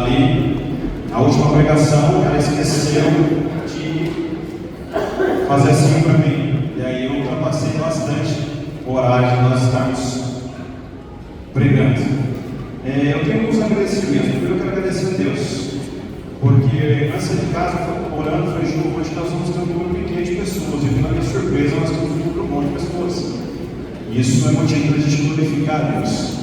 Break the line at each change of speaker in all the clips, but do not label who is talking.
Ali, na última pregação, ela esqueceu de fazer assim para mim. E aí eu ultrapassei bastante o horário de nós estarmos pregando. Eu tenho alguns agradecimentos. Primeiro eu quero agradecer a Deus, porque antes de casa, orando, falei, Ju, hoje nós vamos ter um grupo pequeno de pessoas. E na minha surpresa, nós temos um grupo bom de pessoas. E isso é motivo para a gente glorificar a Deus.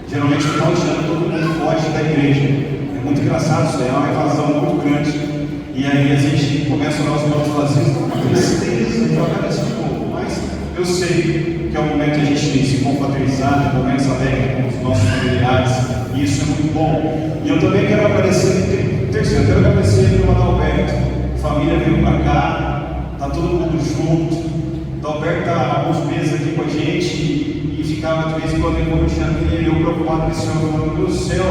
Geralmente, no final de ano, todo mundo foge da igreja. É muito engraçado isso, é uma evasão muito grande. E aí a gente começa a orar os irmãos e fala assim, uma tristeza, então agradece um pouco. Mas eu sei que é o momento que a gente se confraternizar, momentos alegres com os nossos familiares, e isso é muito bom. E eu também quero agradecer, terceiro, eu quero agradecer pelo Adalberto. A família veio para cá, está todo mundo junto. O Adalberto está há alguns meses aqui com a gente. E ficava de vez em quando em Rio de Janeiro, eu preocupado com esse senhor, falando, meu Deus do céu,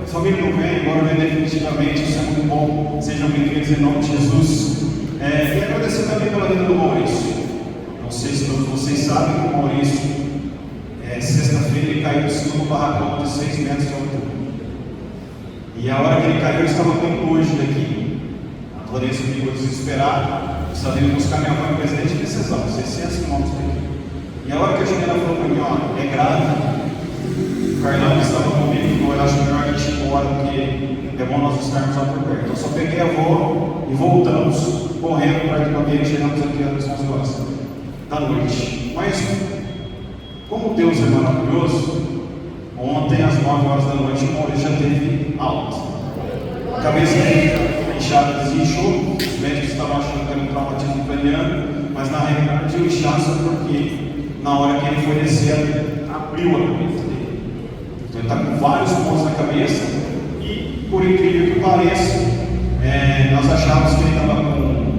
a família não vem, agora vem definitivamente, isso é muito bom, sejam bem-vindos em nome de Jesus. E agradecer também pela vida do Maurício. Não sei se todos vocês sabem que o Maurício, sexta-feira, ele caiu de cima do barracão de 6 metros de altura. E a hora que ele caiu, eu estava bem longe daqui. A Vanessa ficou desesperada, estava indo buscar minha mãe em Presidente de Cesão, 600 quilômetros daqui. E a hora que a Juliana falou para mim, ó, é grave, o Carlão que estava comigo, eu acho melhor a gente ir embora, porque é bom nós estarmos lá por perto. Então só peguei a avó e voltamos, correndo para a cadeira, chegamos aqui às 11 horas da noite. Mas, como Deus é maravilhoso, ontem às 9 horas da noite o Maurício já teve alta. A cabeça dele inchada, desinchou, os médicos estavam achando que era um traumatismo craniano, mas na realidade o inchaço é porque na hora que ele foi descer, abriu a cabeça dele. Então ele está com vários pontos na cabeça e, por incrível que pareça, nós achávamos que ele estava com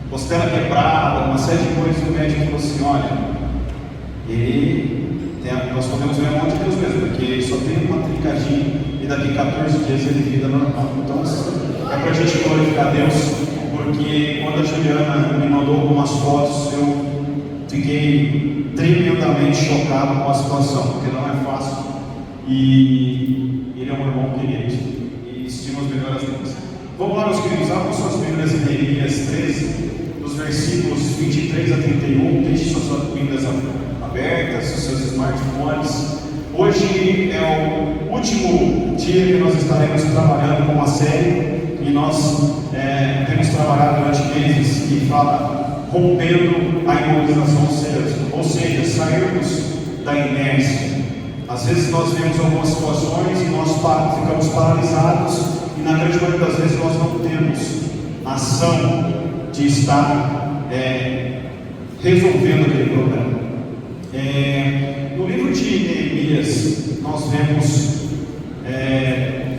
costela quebrada, uma série de coisas. O médico falou assim, olha, nós podemos ver a mão de Deus mesmo, porque ele só tem uma trincadinha e daqui 14 dias ele vida normal. Então é para a gente glorificar a Deus, porque quando a Juliana me mandou algumas fotos, eu fiquei tremendamente chocado com a situação, porque não é fácil. E ele é um irmão querido e estima as melhores coisas. Vamos lá, meus queridos, abram suas Bíblias em Neemias 13, dos versículos 23 a 31. Deixe suas Bíblias abertas, os seus smartphones. Hoje é o último dia que nós estaremos trabalhando com uma série e nós temos trabalhado durante meses que fala rompendo a imobilização, ou seja, sairmos da inércia. Às vezes nós vemos algumas situações e nós ficamos paralisados e na grande maioria das vezes nós não temos ação de estar resolvendo aquele problema. No livro de Neemias nós vemos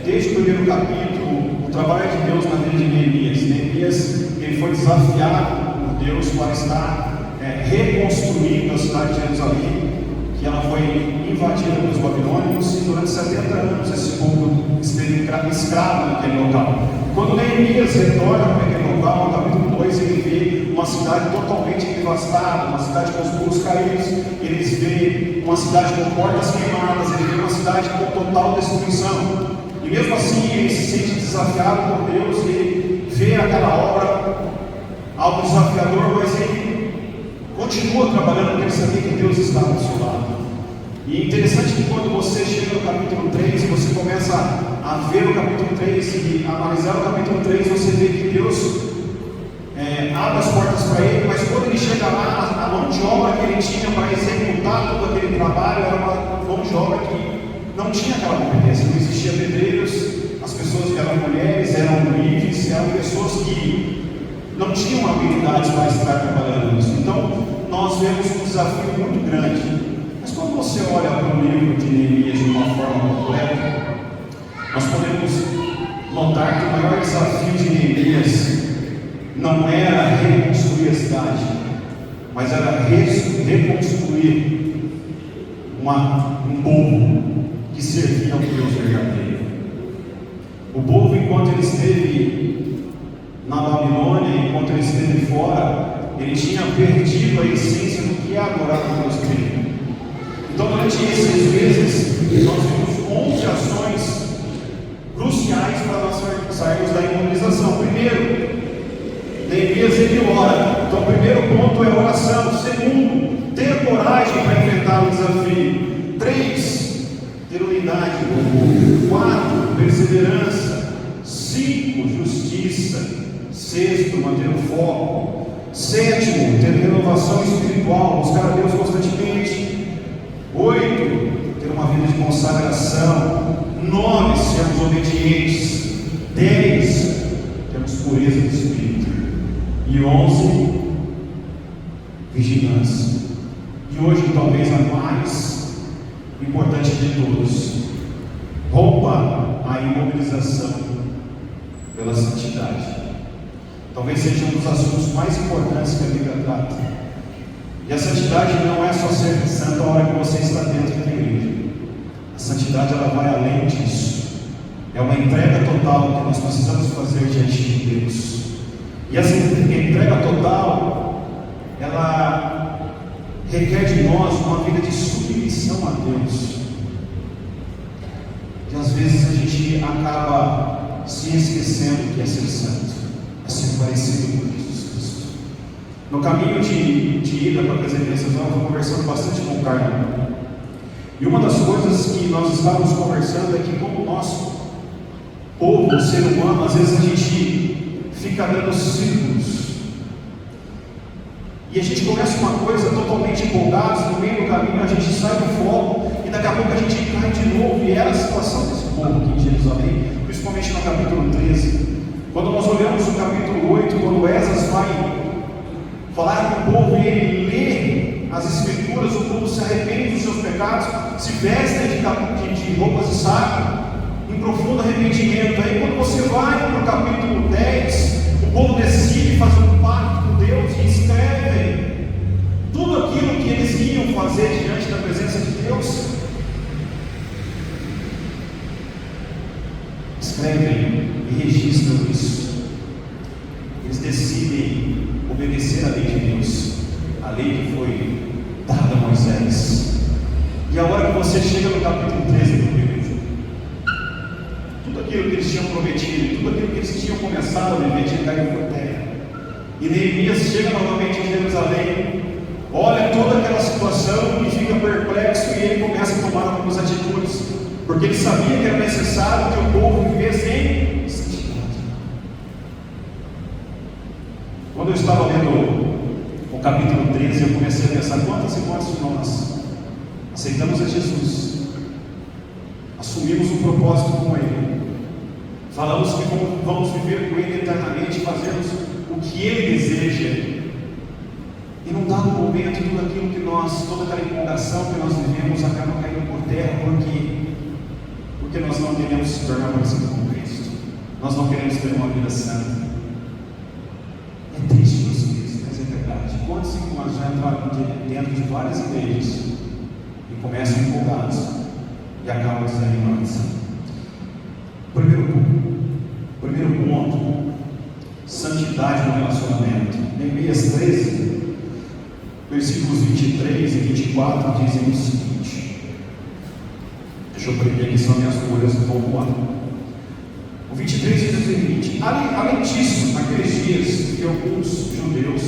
desde o primeiro capítulo o trabalho de Deus na vida de Neemias. Neemias ele foi desafiado por Deus para estar reconstruindo a cidade de Jerusalém, que ela foi invadida pelos babilônios, e durante 70 anos esse povo esteve escravo naquele local. Quando Neemias retorna para aquele local, no capítulo 2, ele vê uma cidade totalmente devastada, uma cidade com os muros caídos, ele vê uma cidade com portas queimadas, ele vê uma cidade com total destruição. E mesmo assim ele se sente desafiado por Deus, ele vê aquela obra algo desafiador, mas ele continua trabalhando porque ele sabia que Deus estava do seu lado. E é interessante que quando você chega no capítulo 3, você começa a ver o capítulo 3 e analisar o capítulo 3, você vê que Deus abre as portas para ele, mas quando ele chega lá, a mão de obra que ele tinha para executar todo aquele trabalho era uma mão de obra que não tinha aquela competência, não existia pedreiros, as pessoas que eram mulheres, eram livres, eram pessoas que não tinham habilidades para estar trabalhando nisso. Então, nós vemos um desafio muito grande. Mas quando você olha para o livro de Neemias de uma forma completa, nós podemos notar que o maior desafio de Neemias não era reconstruir a cidade, mas era reconstruir um povo que servia ao Deus verdadeiro. O povo, enquanto ele esteve na Babilônia, enquanto ele esteve fora, ele tinha perdido a essência do que é adorar a Deus dele. Então, durante esses meses, nós vimos 11 ações cruciais sairmos da imobilização. Primeiro, Neemias ele ora. Então, o primeiro ponto é oração. Segundo, ter coragem para enfrentar o desafio. 3, ter unidade com o povo. 4, perseverança. 5, justiça. 6, manter o foco. 7, ter renovação espiritual, buscar a Deus constantemente. 8, ter uma vida de consagração. 9, sermos obedientes. 10, termos pureza de espírito. E 11, vigilância. E hoje, talvez a mais importante de todos, rompa a imobilização pela santidade. Talvez seja um dos assuntos mais importantes que a Bíblia trata. E a santidade não é só ser santo a hora que você está dentro da igreja. A santidade ela vai além disso. É uma entrega total que nós precisamos fazer diante de Deus. E essa entrega total, ela requer de nós uma vida de submissão a Deus. E às vezes a gente acaba se esquecendo que é ser santo, é ser parecido com Jesus Cristo. No caminho de ida para a presença, eu estava conversando bastante com o Carlos. E uma das coisas que nós estávamos conversando é que, como nosso povo, o ser humano, às vezes a gente fica dando círculos. E a gente começa uma coisa totalmente empolgados, no meio do caminho a gente sai do foco e daqui a pouco a gente cai de novo. E era a situação desse povo aqui em Jerusalém, principalmente no capítulo 13. Quando nós olhamos o capítulo 8, quando Esdras vai falar com o povo e ele lê as escrituras, o povo se arrepende dos seus pecados, se vestem de roupas de saco, em profundo arrependimento. Aí quando você vai para o capítulo 10, o povo decide fazer um pacto com Deus e escreve tudo aquilo que eles iam fazer diante da presença de Deus. Escrevem e registram isso. Eles decidem obedecer à lei de Deus, a lei que foi dada a Moisés. E a hora que você chega no capítulo 13, meu Deus, tudo aquilo que eles tinham prometido, tudo aquilo que eles tinham começado a viver tinha caído por terra. E Neemias chega novamente em Jerusalém, olha toda aquela situação e fica perplexo, e ele começa a tomar algumas atitudes, porque ele sabia que era necessário que o povo vivesse em santidade. Quando eu estava lendo o capítulo 13, eu comecei a pensar quantas e quantos de nós aceitamos a Jesus, assumimos um propósito com Ele, falamos que vamos viver com Ele eternamente, fazemos o que Ele deseja, e num dado momento tudo aquilo que nós, toda aquela empolgação que nós vivemos acaba caindo por terra, porque nós não queremos se tornar parecido com Cristo, nós não queremos ter uma vida santa. É triste, meus filhos, mas é verdade. Quantos de nós já entraram dentro de várias igrejas e começam empolgados e acabam desanimando? Primeiro ponto, santidade no relacionamento. Neemias 13, versículos 23 e 24 dizem o seguinte. Deixa eu prender aqui, são minhas folhas, vamos lá. O 23 diz o seguinte: além disso, naqueles dias que alguns judeus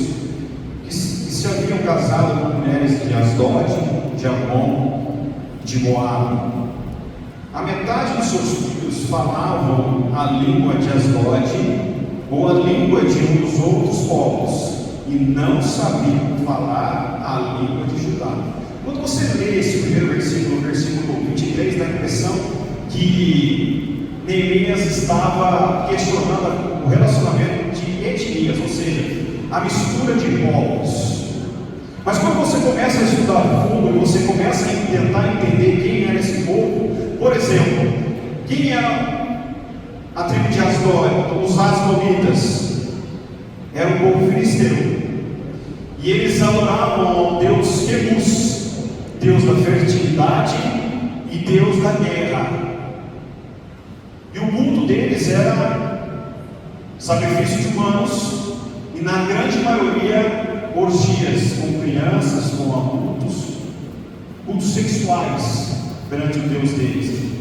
que se haviam casado com mulheres de Asdod, de Amon, de Moabe, a metade dos seus filhos falavam a língua de Asdod ou a língua de um dos outros povos, e não sabiam falar a língua de Judá. Quando você lê esse primeiro versículo, o versículo 23, dá a impressão que Neemias estava questionando o relacionamento de etnias, ou seja, a mistura de povos. Mas quando você começa a estudar a fundo e você começa a tentar entender quem era esse povo, por exemplo, quem era a tribo de Asdod? Os Asdoditas. Era um povo filisteu. E eles adoravam ao Deus Quebus, Deus da fertilidade e Deus da guerra. E o culto deles era sacrifício de humanos, e na grande maioria orgias com crianças, com adultos, cultos sexuais perante o Deus deles.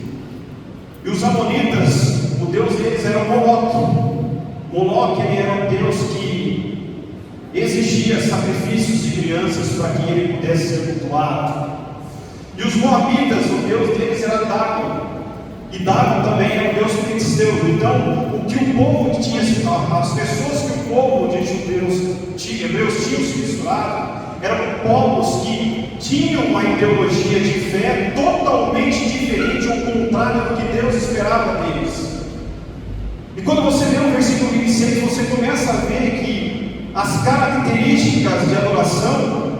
E os amonitas, no deus deles era Moloque. Moloque, ele era um deus que exigia sacrifícios de crianças para que ele pudesse ser cultuado. E os moabitas, o deus deles era Dagon, e Dagon também era o deus filisteu. Então, o que o povo tinha, as pessoas que o povo de hebreus tinham se misturado, eram povos que tinham uma ideologia de fé totalmente diferente, ao contrário do que Deus esperava deles. E quando você lê o versículo 26, você começa a ver que as características de adoração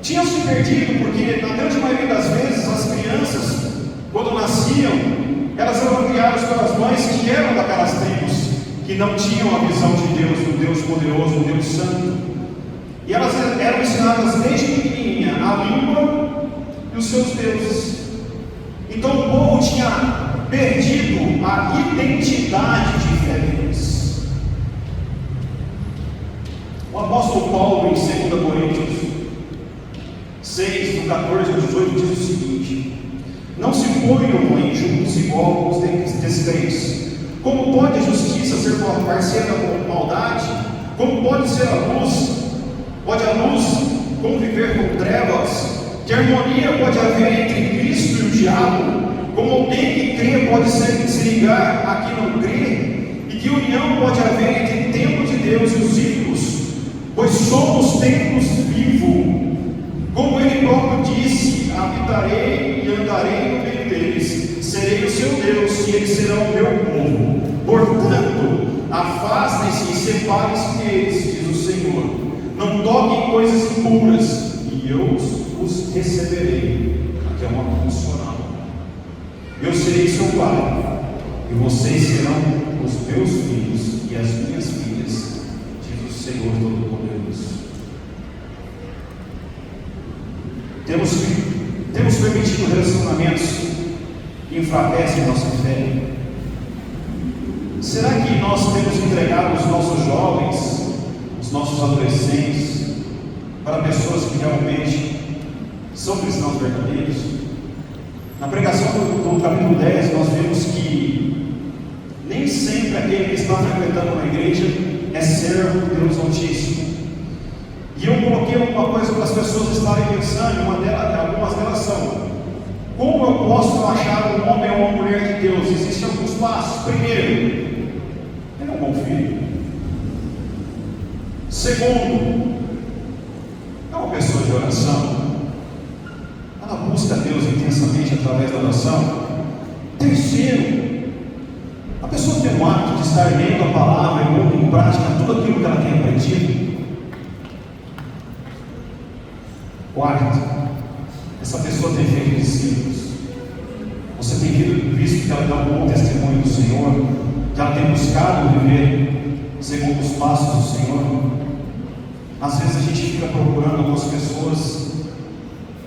tinham se perdido, porque na grande maioria das vezes as crianças, quando nasciam, elas eram criadas pelas mães que eram daquelas tribos, que não tinham a visão de Deus, do Deus poderoso, do Deus santo. E elas eram ensinadas desde pequenininha a língua e os seus deuses. Então o povo tinha perdido a identidade de fé deles. O apóstolo Paulo, em 2 Coríntios 6, do 14 ao 18, diz o seguinte: não se ponham em julgos igual com os descrentes. Como pode a justiça ser parceira com maldade? Como pode ser a luz? Pode a luz conviver com trevas? Que harmonia pode haver entre Cristo e o diabo? Como alguém que crê pode se ligar a quem não crê? E que união pode haver entre o templo de Deus e os ídolos? Pois somos templos vivos. Como ele próprio disse: habitarei e andarei no meio deles, serei o seu Deus e eles serão o meu povo. Portanto, afastem-se e separem-se deles, diz o Senhor. Não toquem coisas impuras, e eu os receberei. Aqui é uma condicional. Eu serei seu pai, e vocês serão os meus filhos e as minhas filhas, diz o Senhor Todo-Poderoso. Temos permitido relacionamentos que enfraquecem nossa fé? Será que nós temos entregado os nossos jovens, os nossos adolescentes, para pessoas que realmente são cristãos verdadeiros? Na pregação do capítulo 10, nós vemos que nem sempre aquele que está frequentando uma igreja é servo de Deus Altíssimo. E eu coloquei alguma coisa para as pessoas estarem pensando, algumas delas são: como eu posso achar um homem ou uma mulher de Deus? Existem alguns passos. Primeiro, ele é um bom filho. Segundo, é uma pessoa de oração, ela busca Deus intensamente através da oração. Terceiro, a pessoa tem o hábito de estar lendo a palavra e pondo em prática tudo aquilo que ela tem aprendido. Quarto, essa pessoa tem feito discípulos. Você tem visto que ela dá um bom testemunho do Senhor, que ela tem buscado viver segundo os passos do Senhor. Às vezes a gente fica procurando algumas pessoas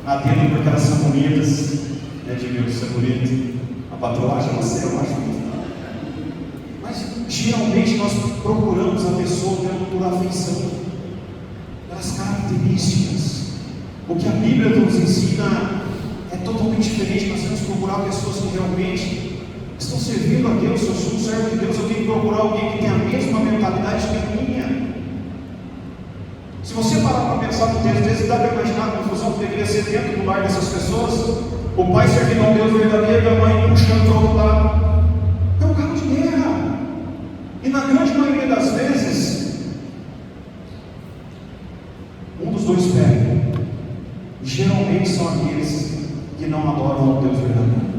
na tenda porque elas são bonitas, Edmilson, você é bonito, a patroa acha você, eu acho bonito. Mas geralmente nós procuramos a pessoa por afeição, pelas características. O que a Bíblia nos ensina é totalmente diferente. Nós temos que procurar pessoas que realmente estão servindo a Deus. Se eu sou um servo de Deus, eu tenho que procurar alguém que tenha a mesma mentalidade que a minha. Se você parar para pensar no texto, às vezes dá para imaginar a confusão que deveria ser dentro do lar dessas pessoas. O pai servindo a um Deus verdadeiro e a mãe puxando para o outro lado. É um cabo de guerra. E na grande maioria das vezes, um dos dois perde. Geralmente são aqueles que não adoram ao Deus verdadeiro.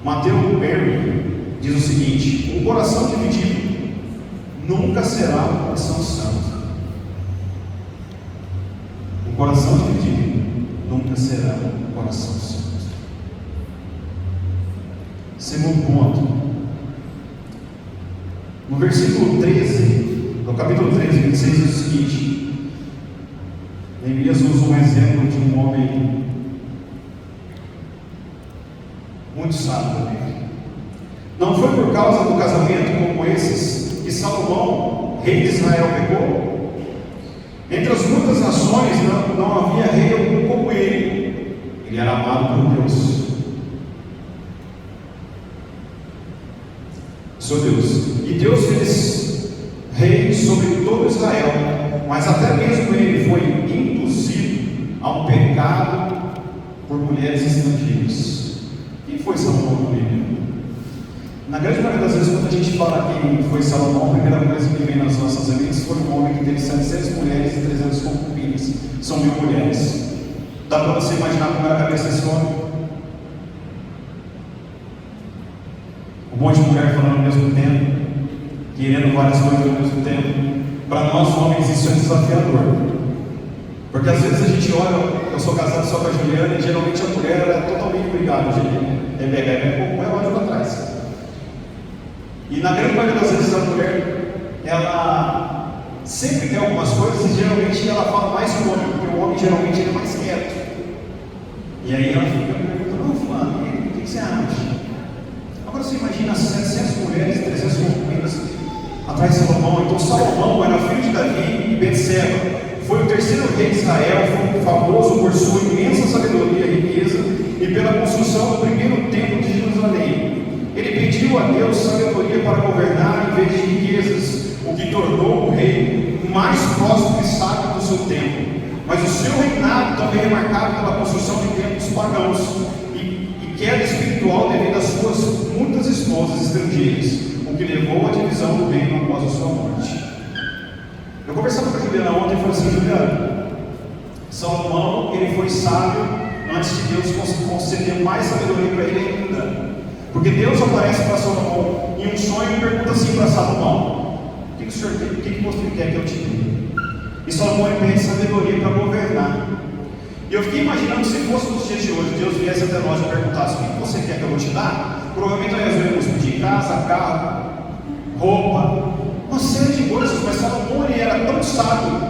Mateus Perry diz o seguinte: um coração dividido nunca será um coração santo. Um coração dividido nunca será um coração santo. Segundo ponto, no versículo 13, no capítulo 13, 26, diz o seguinte: Neemias usa um exemplo de um homem muito sábio também. Não foi por causa do casamento como esses que Salomão, rei de Israel, pecou? Entre as muitas nações não havia rei algum como ele. Ele era amado por Deus. seu Deus. E Deus fez rei sobre todo Israel, mas até mesmo ele foi induzido a um pecado por mulheres estrangeiras. Quem foi Salomão na Bíblia? Na grande maioria das vezes, quando a gente fala quem foi Salomão, a primeira coisa que vem nas nossas mentes foi um homem que teve 700 mulheres e 300 concubinas. São 1000 mulheres. Dá para você imaginar como era a cabeça desse homem? Um monte de mulher falando ao mesmo tempo, querendo várias coisas ao mesmo tempo. Para nós homens isso é desafiador, porque às vezes a gente olha, eu sou casado só com a Juliana e geralmente a mulher é totalmente brigada, Rebeca é um relógio para trás. E na grande maioria das vezes a mulher, ela sempre quer algumas coisas e geralmente ela fala mais que o homem, porque o homem geralmente é mais quieto. E aí ela fica perguntando: ô fulano, o que você acha? Agora você imagina 700 mulheres, 300 concubinas atrás de Salomão. Então Salomão era filho de Davi e Betseba. Foi o terceiro rei de Israel, foi famoso por sua imensa sabedoria e riqueza e pela construção do primeiro templo de Jerusalém. Ele pediu a Deus sabedoria para governar em vez de riquezas, o que tornou o rei mais próximo e sábio do seu tempo. Mas o seu reinado também é marcado pela construção de templos pagãos e queda espiritual devido às suas muitas esposas estrangeiras, o que levou à divisão do reino após a sua morte. Eu conversava com a Juliana ontem e falei assim: Juliana, Salomão, ele foi sábio antes de Deus conceder mais sabedoria para ele ainda. Porque Deus aparece para Salomão em um sonho e pergunta assim para Salomão: o que você quer que eu te dê? E Salomão pede sabedoria para governar. E eu fiquei imaginando que se fosse nos dias de hoje, Deus viesse até nós e perguntasse: o que você quer que eu vou te dar? Provavelmente nós iríamos pedir casa, carro, roupa, uma série de coisas. Mas Salomão, ele era tão sábio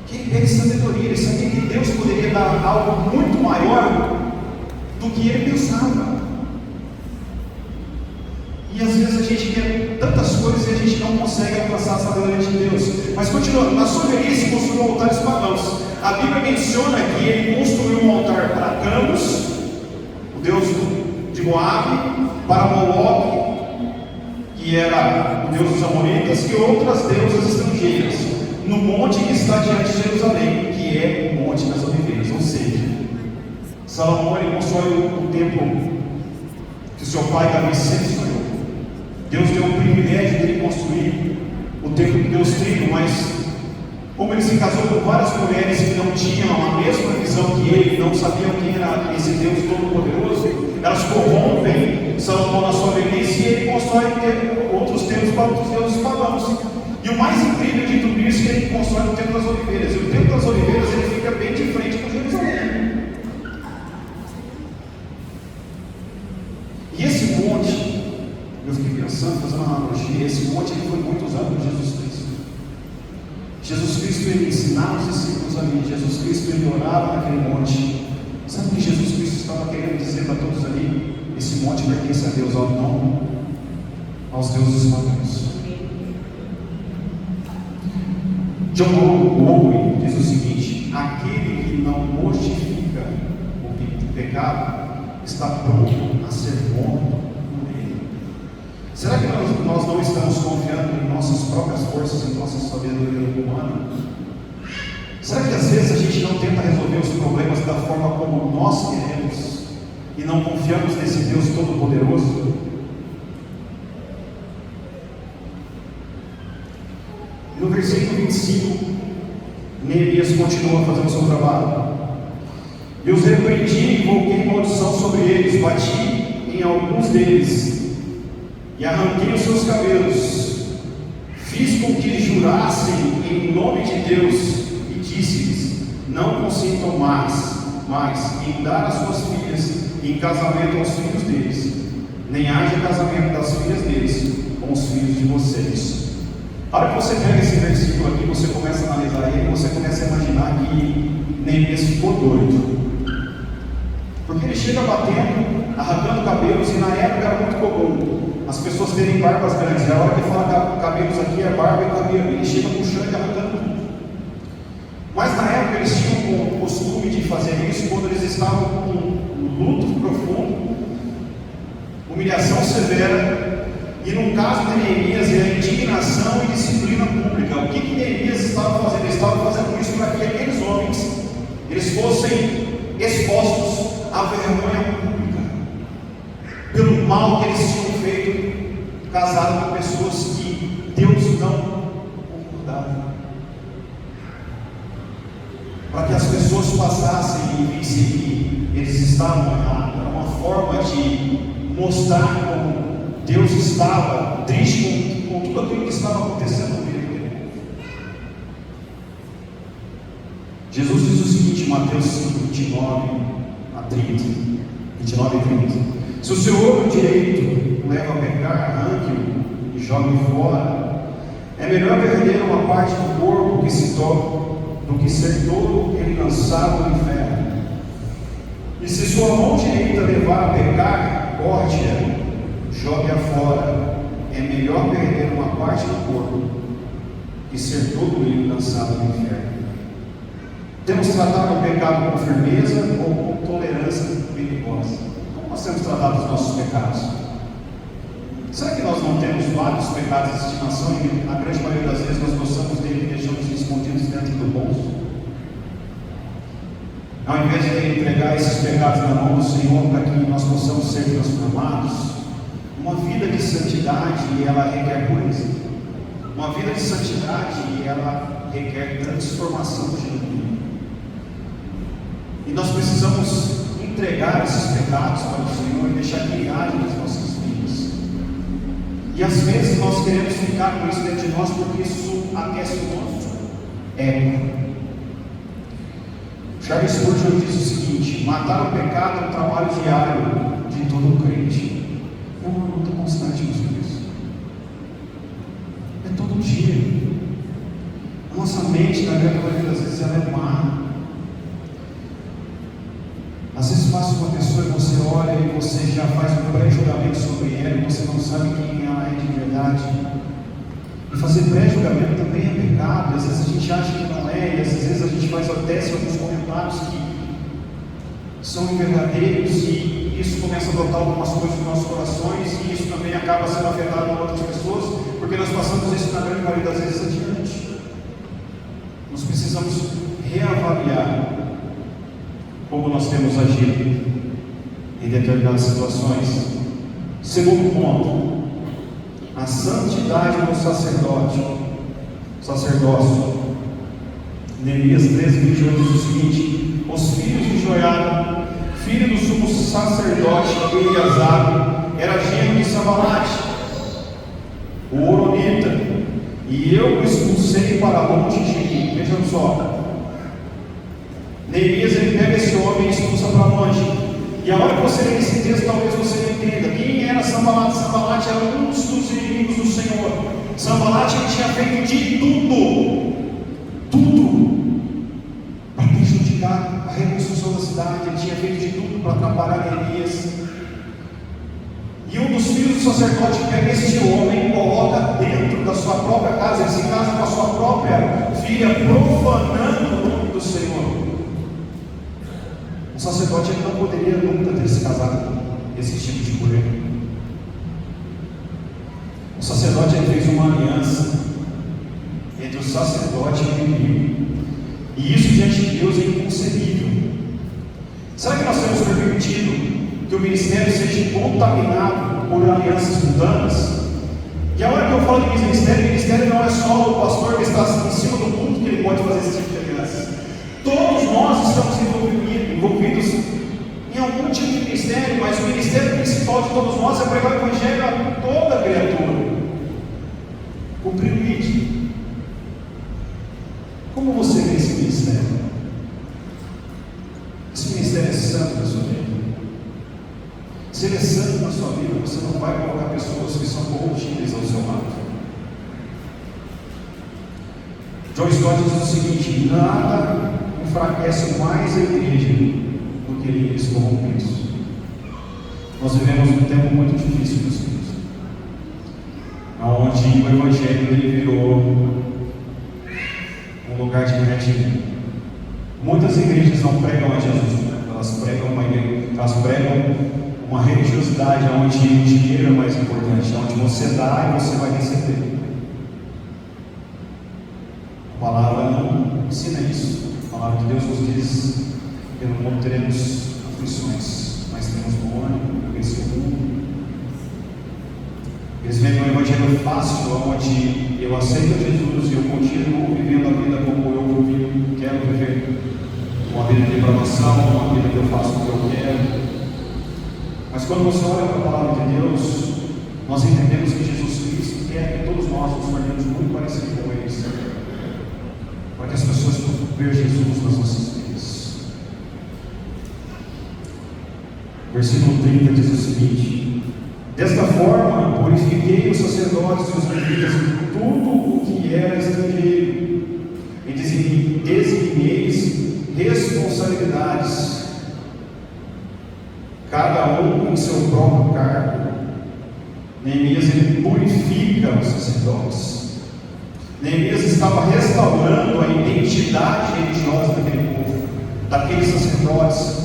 que ele pede sabedoria. Ele sabia que Deus poderia dar algo muito maior do que ele pensava. E às vezes a gente quer tantas coisas e a gente não consegue alcançar a sabedoria de Deus. Mas continuando, na sua velhice construiu altares pagãos. A Bíblia menciona que ele construiu um altar para Camus, o deus de Moabe, para Moloque, que era o deus dos amonitas, e outras deusas estrangeiras, no monte que está diante de Jerusalém, que é o Monte das Oliveiras. Ou seja, Salomão, ele constrói o templo que seu pai Davi sempre sonhou. Deus deu o privilégio de ele construir o templo que Deus tem, mas como ele se casou com várias mulheres que não tinham a mesma visão que ele, não sabiam quem era esse Deus todo-poderoso, elas corrompem Salomão na sua velhice e ele constrói outros templos para outros deuses pagãos. E o mais incrível de tudo isso é que ele constrói o Templo das Oliveiras. E o Templo das Oliveiras, ele fica bem de frente com Jerusalém. E esse monte, eu fiquei pensando, fazendo uma analogia, esse monte ele foi muito usado por Jesus Cristo. Jesus Cristo, ele ensinava os discípulos ali, Jesus Cristo, ele orava naquele monte. Sabe o que Jesus Cristo estava querendo dizer para todos ali? Esse monte pertence a Deus, não aos deuses pagãos. John Owen diz o seguinte: aquele que não mortifica o pecado está pronto a ser morto por ele. Será que nós não estamos confiando em nossas próprias forças, em nossa sabedoria humana? Será que às vezes a gente não tenta resolver os problemas da forma como nós queremos e não confiamos nesse Deus Todo-Poderoso? No versículo 25, Neemias continua fazendo o seu trabalho. Eu os repreendi e invoquei maldição sobre eles, bati em alguns deles e arranquei os seus cabelos. Fiz com que jurassem em nome de Deus e disse-lhes: não consintam mais em dar as suas filhas em casamento aos filhos deles, nem haja casamento das filhas deles com os filhos de vocês. A hora que você pega esse versículo aqui, você começa a analisar ele, você começa a imaginar que Neemias ficou doido. Porque ele chega batendo, arrancando cabelos, e na época era muito comum as pessoas terem barbas grandes. A hora que fala cabelos aqui é barba e cabelo. Ele chega puxando e arrancando tudo. Mas na época eles tinham o costume de fazer isso quando eles estavam com um luto profundo, humilhação severa, E no caso de Neemias é a indignação e disciplina pública. O que Neemias estava fazendo? Ele estava fazendo isso para que aqueles homens eles fossem expostos à vergonha pública pelo mal que eles tinham feito, casado com pessoas que Deus não concordava. Para que as pessoas passassem e vissem que eles estavam errados. Era uma forma de mostrar como Deus estava triste com tudo aquilo que estava acontecendo no meio dele. Jesus diz o seguinte, Mateus 5, 29 a 30. 29 e 30. Se o seu olho direito leva a pecar, arranque-o e jogue fora. É melhor perder uma parte do corpo que se toca do que ser todo ele lançado no inferno. E se sua mão direita levar a pecar, corte-a, jogue-a fora. É melhor perder uma parte do corpo que ser todo ele lançado no inferno. Temos tratado o pecado com firmeza ou com tolerância perigosa? Como nós temos tratado os nossos pecados? Será que nós não temos vários pecados de estimação e a grande maioria das vezes nós gostamos dele e deixamos escondidos dentro do bolso? Ao invés de entregar esses pecados na mão do Senhor para que nós possamos ser transformados, uma vida de santidade ela requer pureza. Uma vida de santidade ela requer transformação genuína. E nós precisamos entregar esses pecados para o Senhor e deixar que Ele age nas nossas vidas. E às vezes nós queremos ficar com isso dentro de nós porque isso aquece o nosso ego. Charles Spurgeon diz o seguinte: matar o pecado é um trabalho diário de todo crente. É uma luta constante, meus filhos. É todo dia. A nossa mente, na grande maioria das vezes, ela é má. Às vezes passa uma pessoa e você olha e você já faz um pré-julgamento sobre ela e você não sabe quem ela é de verdade. E fazer pré-julgamento também é pecado. Às vezes a gente acha que não é, e às vezes a gente faz até alguns comentários que são verdadeiros, e isso começa a adotar algumas coisas nos nossos corações, e isso também acaba sendo afetado por outras pessoas, porque nós passamos isso na grande maioria das vezes adiante. Nós precisamos reavaliar como nós temos agido em determinadas situações. Segundo ponto, a santidade do sacerdócio. Neemias 13, 28 diz o seguinte: os filhos de Joiada, filho do sumo sacerdote Eleazar, era genro de Sambalate, o Horonita, e eu o expulsei para longe de mim. Vejam só, Neemias ele pega esse homem e expulsa para longe. E a hora que você lê esse texto, talvez você não entenda quem era Sambalate. Sambalate era um dos inimigos do Senhor. Sambalate ele tinha feito de tudo para prejudicar a reconstrução da cidade. Ele tinha feito de tudo para atrapalhar Neemias. E um dos filhos do sacerdote pega este homem e coloca dentro da sua própria casa. Ele se casa com a sua própria filha, profanando o nome do Senhor. O sacerdote ele não poderia nunca ter se casado com esse tipo de mulher. O sacerdote ele fez uma aliança entre o sacerdote e o inimigo, e isso diante de Deus é inconcebível. Será que nós temos permitido que o ministério seja contaminado por alianças mundanas? E a hora que eu falo de ministério não é só o pastor que está em cima do púlpito que ele pode fazer esse tipo de aliança. Todos nós estamos envolvidos em algum tipo de ministério, mas o ministério principal de todos nós é pregar o Evangelho a toda criatura. Cumprir o ID. Como você vê esse ministério? Esse ministério é santo na sua vida. Se ele é santo na sua vida, você não vai colocar pessoas que são corruptíveis ao seu lado. John Stott diz o seguinte: nada enfraquece mais a igreja do que líderes corrompidos. Nós vivemos um tempo muito difícil, meus filhos, onde o Evangelho ele virou um lugar de gratidão. Muitas igrejas não pregam a Jesus, elas pregam uma religiosidade onde o dinheiro é mais importante, onde você dá e você vai receber. A palavra não ensina isso. A palavra de Deus nos diz: pelo mundo teremos aflições, mas temos bom ânimo, vencer o mundo. Eles veem um evangelho fácil, onde eu aceito Jesus e eu continuo vivendo a vida como eu quero viver, uma vida de depravação, uma vida que eu faço o que eu quero. Mas quando você olha para a palavra de Deus, nós entendemos que Jesus Cristo quer que todos nós nos tornemos muito parecidos com eles, para que as pessoas possam ver Jesus nas nossas vidas. Versículo 30 diz o seguinte: desta forma purifiquei os sacerdotes e os levitas de tudo o que era estrangeiro, e designei-lhes responsabilidades, cada um em seu próprio cargo. Neemias, ele purifica os sacerdotes. Neemias estava restaurando a identidade religiosa daquele povo, daqueles sacerdotes.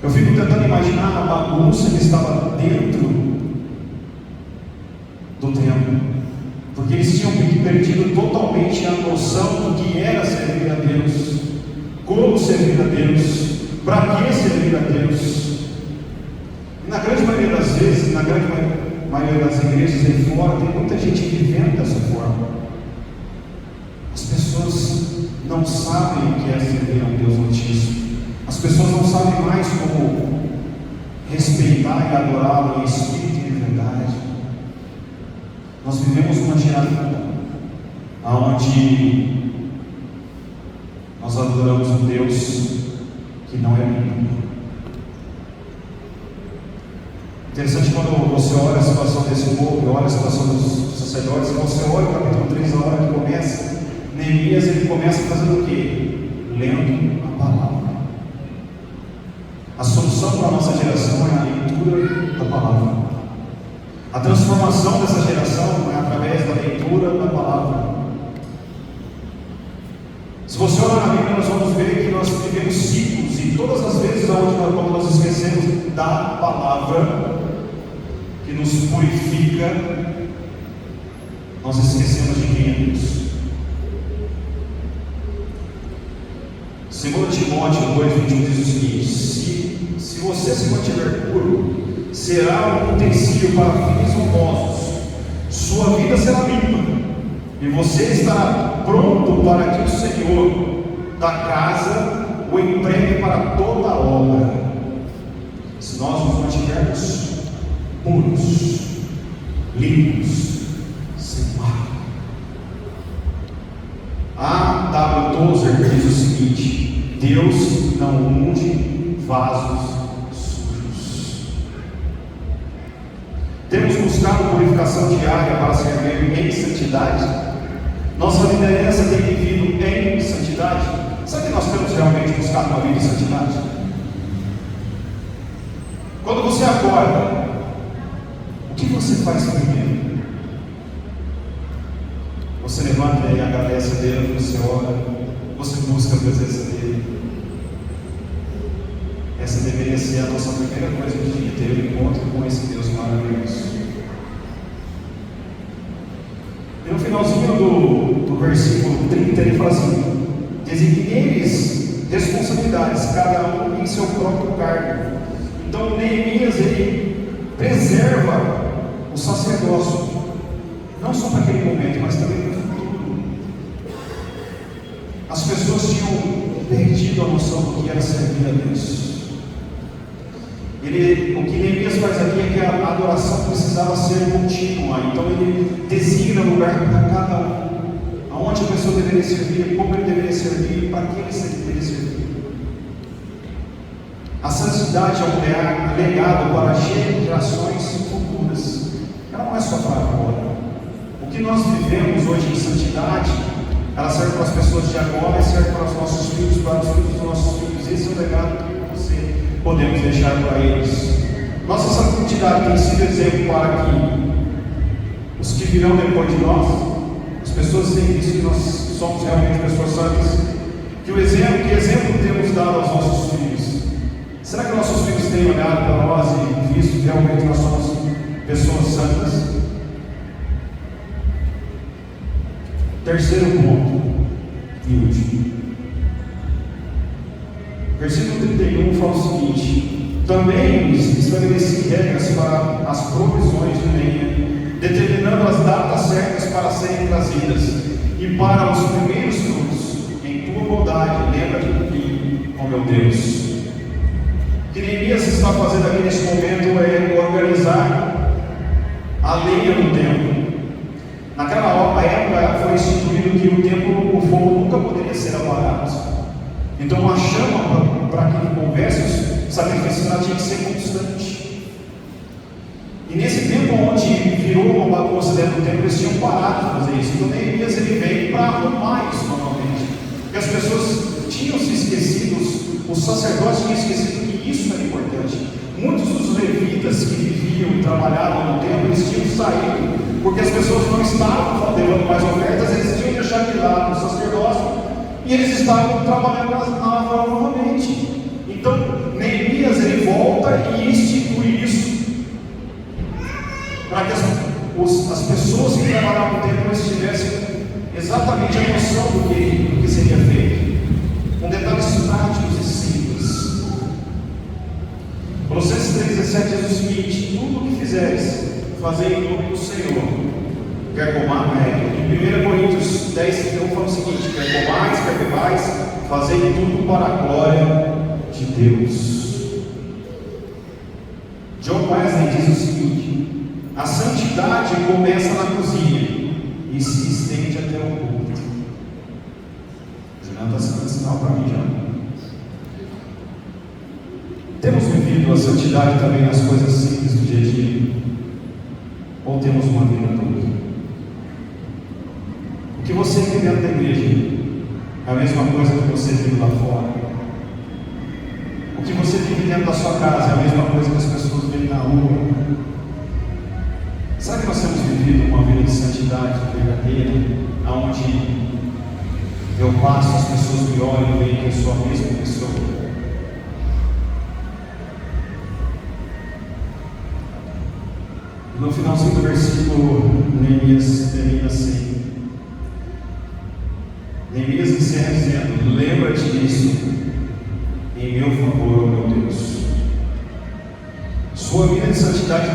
Eu fico tentando imaginar a bagunça que estava dentro do templo, porque eles tinham perdido totalmente a noção do que era servir a Deus, como servir a Deus, para que servir a Deus. E na grande maioria das vezes, na grande maioria das igrejas aí fora, tem muita gente vivendo dessa forma. As pessoas não sabem o que é servir a um Deus Altíssimo. As pessoas não sabem mais como respeitar e adorá-lo em espírito e em verdade. Nós vivemos uma geração onde nós adoramos um Deus que não é bíblico. Interessante quando você olha a situação desse povo, olha a situação dos sacerdotes, e você olha o capítulo 3, a hora que começa, Neemias, ele começa fazendo o quê? Lendo a palavra. A solução para a nossa geração é a leitura da palavra. A transformação dessa geração é através da leitura da palavra. Se você olhar na Bíblia, nós vamos ver que nós vivemos ciclos, e todas as vezes quando nós esquecemos da palavra que nos purifica, nós esquecemos de quem é Deus. 2 Timóteo 2,21 diz o seguinte: se você se mantiver puro, será um utensílio para fins honrosos, sua vida será limpa, e você estará pronto para que o Senhor da casa o empregue para toda a obra. Se nós nos mantivermos puros, limpos, sem mácula. A W. Tozer diz o seguinte: Deus não unge vasos sujos. Temos buscado purificação diária para servir em santidade. Nossa liderança tem vivido em santidade. Sabe que nós temos realmente buscado uma vida em santidade? Quando você acorda, o que você faz primeiro? Você levanta e agradece a Deus, você ora, você busca a presença dele. Essa deveria ser a nossa primeira coisa do dia, ter um encontro com esse Deus maravilhoso. E no finalzinho do versículo 30, ele fala assim: designei-lhes responsabilidades, cada um em seu próprio cargo. Então Neemias, ele preserva o sacerdócio, não só para aquele momento, mas também para o futuro. As pessoas tinham perdido a noção do que era servir a Deus. O que Neemias faz aqui é que a adoração precisava ser contínua. Então ele designa lugar para cada um, aonde a pessoa deveria servir, como ele deveria servir, para quem ele deveria servir. A santidade é um legado para gerações futuras. Ela não é só para agora. O que nós vivemos hoje em santidade, ela serve para as pessoas de agora e serve para os nossos filhos, para os filhos dos nossos filhos. Esse é o legado que você podemos deixar para eles. Nossa santidade tem sido exemplo para que os que virão depois de nós, as pessoas têm visto que nós somos realmente pessoas santas. Que exemplo temos dado aos nossos filhos? Será que nossos filhos têm olhado para nós e visto que realmente nós somos pessoas santas? Terceiro ponto e último. Versículo 31 fala o seguinte: também estabeleci regras para as provisões de lenha, determinando as datas certas para serem trazidas, e para os primeiros frutos, em tua bondade, lembra-te de mim, ó meu Deus. O que Neemias está fazendo aqui nesse momento é organizar a lenha do templo. Naquela época foi instituído que o templo, o fogo nunca poderia ser apagado. Então a chama, para que houvesse o sacrifício, ela tinha que ser constante. E nesse tempo onde virou uma bagunça dentro do templo, eles tinham parado de fazer isso. Então Neemias ele veio para arrumar isso novamente. Porque as pessoas tinham se esquecido, os sacerdotes tinham esquecido que isso era importante. Muitos dos levitas que viviam e trabalhavam no templo, eles tinham saído, porque as pessoas não estavam levando mais ofertas, eles tinham deixado de lado o sacerdócio, e eles estavam trabalhando na lavoura novamente. Então Neemias ele volta e institui isso, para que as pessoas que trabalhavam no templo eles tivessem exatamente a noção do que seria feito, com detalhes práticos e simples. Colossenses 3,17 diz o seguinte: tudo o que fizeres, fazei em nome do Senhor, quer comais, em 1 Coríntios 10,31 fala o seguinte: quer comais, quer bebais, fazei tudo para a glória de Deus. John Wesley diz o seguinte: a santidade começa na cozinha e se estende até o culto. Não está sendo sinal para mim já. Temos vivido a santidade também nas coisas simples do dia a dia? Ou temos uma vida dura? O que você vive dentro da igreja é a mesma coisa que você vive lá fora? O que você vive dentro da sua casa é a mesma coisa que as pessoas vivem na rua? Será que nós temos vivido uma vida de santidade verdadeira, onde eu passo, as pessoas me olham e veem que eu sou a mesma pessoa? No finalzinho do versículo, Neemias termina assim. Neemias encerra dizendo: lembra-te disso em meu favor, meu Deus. Sua vida de santidade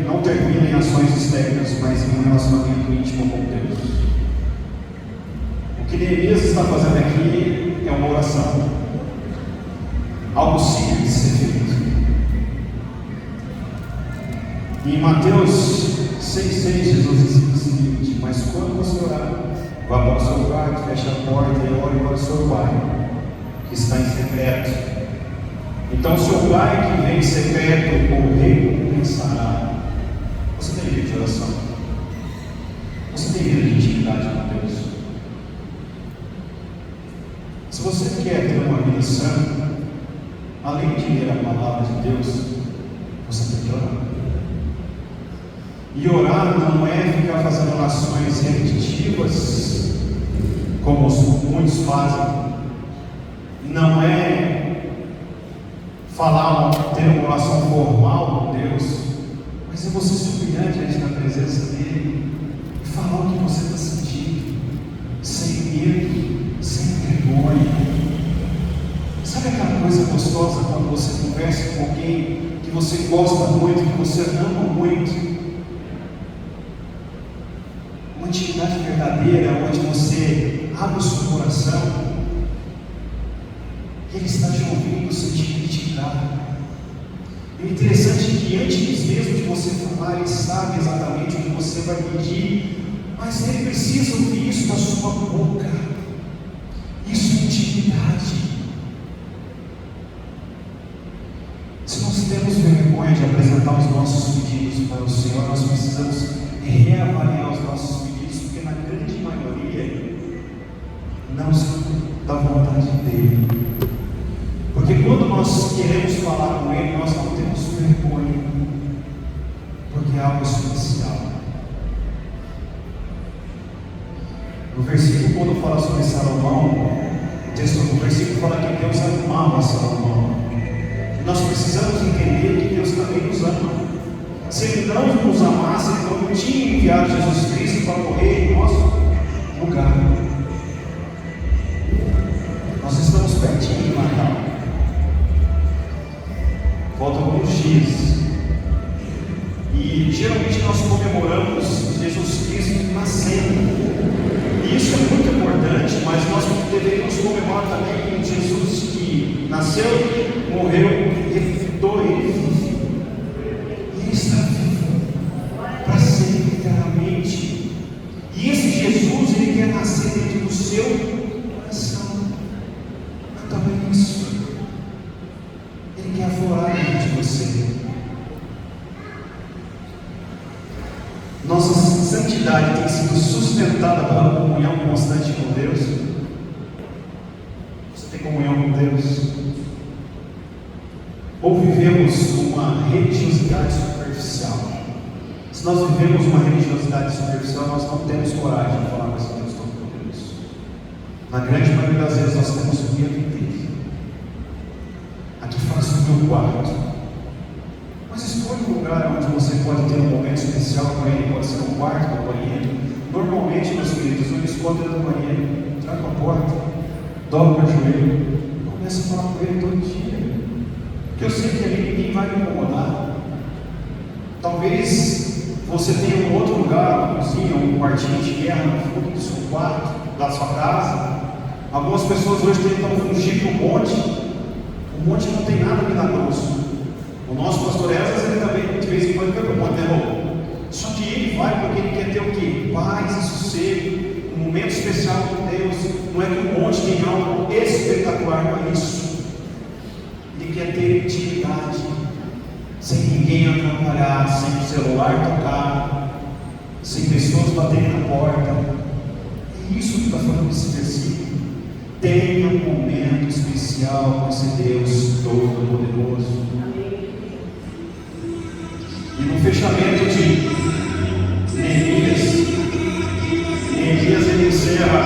não termina em ações externas, mas em um relacionamento íntimo com Deus. O que Neemias está fazendo aqui é uma oração, algo simples de ser feito. Em Mateus 6,6, Jesus diz o seguinte: mas quando você orar, vá para o seu quarto, feche a porta e ore para o seu Pai, que está em secreto. Então seu Pai que vem em secreto o recompensará. Você tem vida de oração? Você tem vida de intimidade com Deus? Se você quer ter uma vida santa, além de ler a palavra de Deus, você tem que orar. E orar não é ficar fazendo orações repetitivas, como muitos fazem. Não é ter uma oração formal com Deus, mas é você se humilhar diante da presença dEle e falar o que você está sentindo, sem medo, sem vergonha. Sabe aquela coisa gostosa quando você conversa com alguém que você gosta muito, que você ama muito? Uma intimidade verdadeira, onde você abre o seu coração, Ele está te ouvindo sem te criticar. E o interessante é que antes mesmo de você falar, Ele sabe exatamente o que você vai pedir, mas Ele precisa ouvir isso da sua boca. Isso é intimidade. Se nós temos vergonha de apresentar os nossos pedidos para o Senhor, nós precisamos reavaliar os nossos pedidos, porque na grande maioria não são da vontade dEle. Porque quando nós queremos falar com Ele, nós não temos vergonha, porque é algo especial. No versículo, quando fala sobre Salomão, o versículo fala que Deus amava Salomão. Nós precisamos entender que Deus também nos ama. Se Ele não nos amasse, Ele não tinha enviado Jesus Cristo para morrer em nosso lugar. Nós estamos pertinho de Natal. Faltam alguns dias. E geralmente nós comemoramos Jesus Cristo nascendo. E isso é muito importante, mas nós deveríamos comemorar também Jesus que nasceu, morreu e ressuscitou. Ele está vivo para sempre, eternamente. E esse Jesus, Ele quer nascer dentro do seu coração. Não também isso. Ele quer aflorar dentro de você. Nossa santidade tem sido sustentada pela comunhão constante com Deus. Você tem comunhão com Deus? Ou vivemos uma religiosidade superficial? Se nós vivemos uma religiosidade superficial, nós não temos coragem de falar com esse Deus Todo-Poderoso. Na grande maioria das vezes nós temos medo dele. Aqui faço o meu quarto. Mas escolha um lugar onde você pode ter um momento especial com Ele. Pode ser um quarto ou um banheiro. Normalmente, meus queridos, eu me escondo dentro do banheiro, trago a porta, dobro meu joelho e começo a falar com Ele todo dia. Porque eu sei que ali ninguém vai me incomodar. Talvez você tenha um outro lugar, uma cozinha, um quartinho de guerra no fundo do seu quarto, da sua casa. Algumas pessoas hoje tentam fugir para o monte. O monte não tem nada milagroso. O nosso pastor Ezra, ele também, de vez em quando, vai para o monte, né? Só que ele vai porque ele quer ter o quê? Paz e sossego, um momento especial com Deus. Não é que o monte tem algo espetacular, não é isso. Ele quer ter intimidade, sem ninguém atrapalhar, sem o celular tocar, sem pessoas baterem na porta. É isso que está falando esse versículo. Tenha um momento especial com esse Deus Todo-Poderoso. E no fechamento de Neemias, ele encerra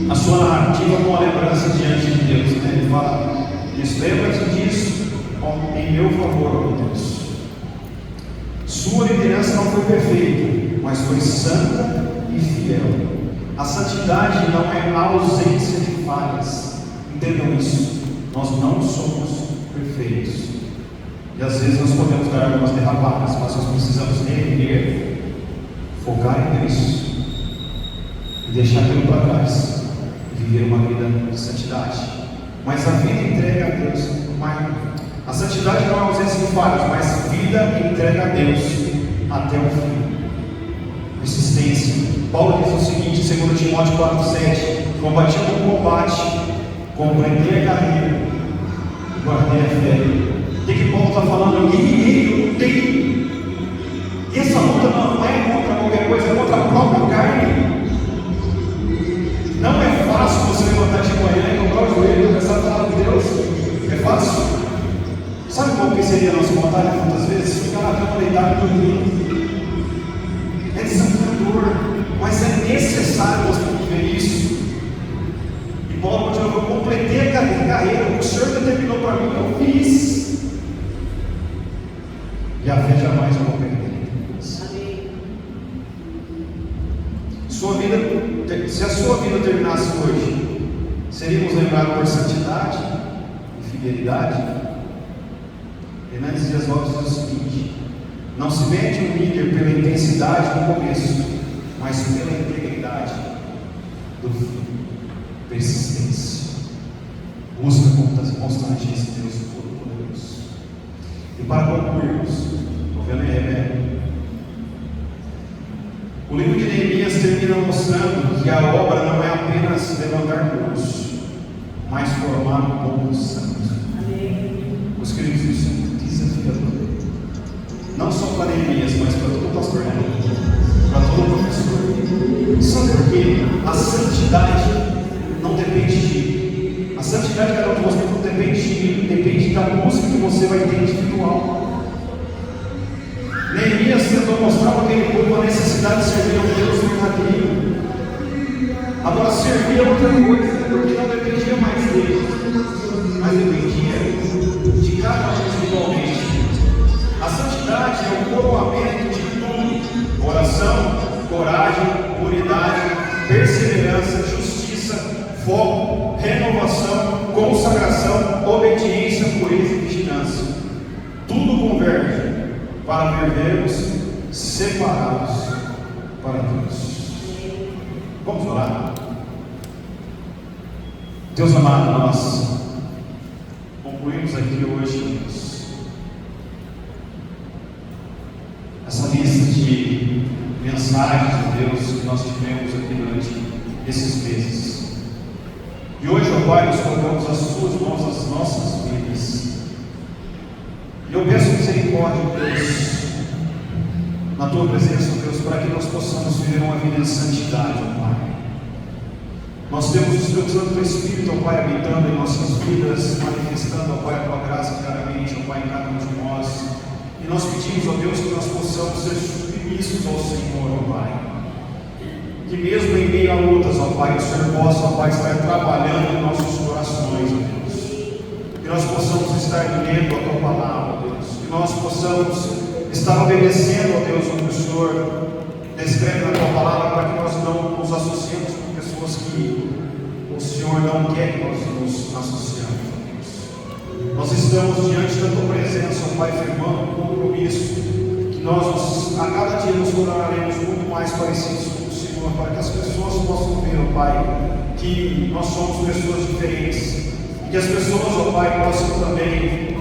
a sua narrativa com a lembrança diante de Deus. Ele fala: lembra-te disso em meu favor, ó Deus. Sua liderança não foi perfeita, mas foi santa e fiel. A santidade não é a ausência de falhas. Entendam isso. Nós não somos perfeitos. E às vezes nós podemos dar algumas derrapadas, mas nós precisamos reerguer, focar em Cristo e deixar aquilo para trás, e viver uma vida de santidade. Mas a vida entrega a Deus. A santidade não é ausência de falhas, mas vida entrega a Deus até o fim. Persistência. Paulo diz o seguinte, 2 Timóteo 4,7: combati o bom combate, completei a carreira, guardei a fé. O que Paulo está falando? Eu lutei. E essa luta não é contra qualquer coisa, é contra a própria carne. Não é fácil você levantar de manhã e dobrar o joelho e começar a falar com Deus. É fácil? Sabe qual que seria a nossa vontade muitas vezes? Ficar na cama deitado e dormir. É desafiador, mas é necessário nós viver isso. E Paulo continua: eu completei a carreira, o Senhor determinou para mim, eu fiz. E a fé jamais eu vou perder. Se a sua vida terminasse hoje, seríamos lembrados por santidade e fidelidade? Hernandes Dias Lopes diz o seguinte: não se mede um líder pela intensidade do começo, mas pela integridade do fim. Persistência. Busca constante esse Deus Todo-Poderoso. E para concluirmos, estou vendo aí, o livro de Neemias termina mostrando que a obra não é apenas levantar muros, mas formar um povo santo. Os queridos, isso é muito desafiador. Não só para Neemias, mas para todo pastor, para todo professor. Sabe por quê? A santidade não depende de mim. A santidade de cada um de vocês não depende de mim, depende da música que você vai ter individual. Neemias tentou mostrar para aquele povo a necessidade de servir a um Deus verdadeiro. Agora, servir é outra coisa, porque não dependia mais dele, mas dependia de cada um individualmente. A santidade é o coroamento de tudo: oração, coragem, unidade, perseverança, justiça, foco, renovação, consagração, obediência, pureza e vigilância. Tudo converge para vivermos separados para Deus. Vamos orar. Deus amado, nós concluímos aqui hoje essa lista de mensagens de Deus que nós tivemos aqui durante esses meses. E hoje, ó Pai, nós colocamos as Suas mãos nas nossas vidas. E eu peço misericórdia, Deus, na Tua presença, Deus, para que nós possamos viver uma vida em santidade, ó Pai. Nós temos o Teu Santo Espírito, ó Pai, habitando em nossas vidas, manifestando, ó Pai, a Tua graça claramente, ó Pai, em cada um de nós. E nós pedimos, ó Deus, que nós possamos ser submissos ao Senhor, ó Pai. Que mesmo em meio a lutas, ó Pai, o Senhor possa, ó Pai, estar trabalhando em nossos corações, ó Deus. Que nós possamos estar lendo a Tua palavra, ó Deus. Que nós possamos estar obedecendo, ó Deus, o que o Senhor descreve na Tua palavra, para que nós não nos associemos com pessoas que o Senhor não quer que nós nos associemos, ó Deus. Nós estamos diante da Tua presença, ó Pai, firmando um compromisso, que nós a cada dia nos tornaremos muito mais parecidos com o Senhor, para que as pessoas possam ver, ó Pai, que nós somos pessoas diferentes, e que as pessoas, ó Pai, possam também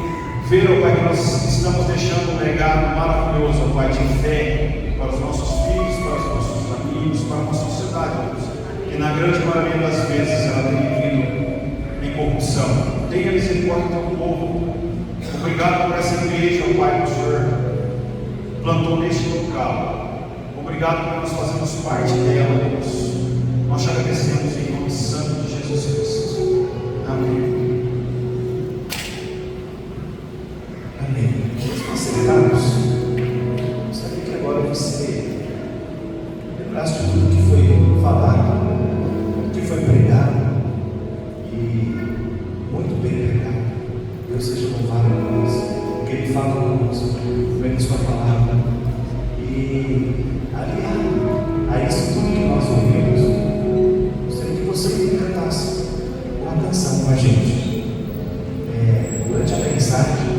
ver, ó Pai, que nós estamos deixando um legado maravilhoso, ó Pai, de fé para os nossos filhos, para os nossos amigos, para a nossa sociedade, ó Deus, que na grande maioria das vezes ela tem vivido em corrupção. Tenha misericórdia do Teu povo. Obrigado por essa igreja, ó Pai, que o Senhor plantou neste local. Obrigado por nós fazermos parte dela, Deus. Nós te agradecemos em nome santo de Jesus Cristo. Amém.
Amém. Meus considerados, gostaria que agora você lembrasse de tudo que foi falado, que foi pregado, e muito bem pregado. Deus seja louvado por isso, porque Ele fala conosco, vem com Sua palavra, e aliado a isso tudo que nós ouvimos, gostaria que você cantasse uma canção com a gente. Durante a mensagem,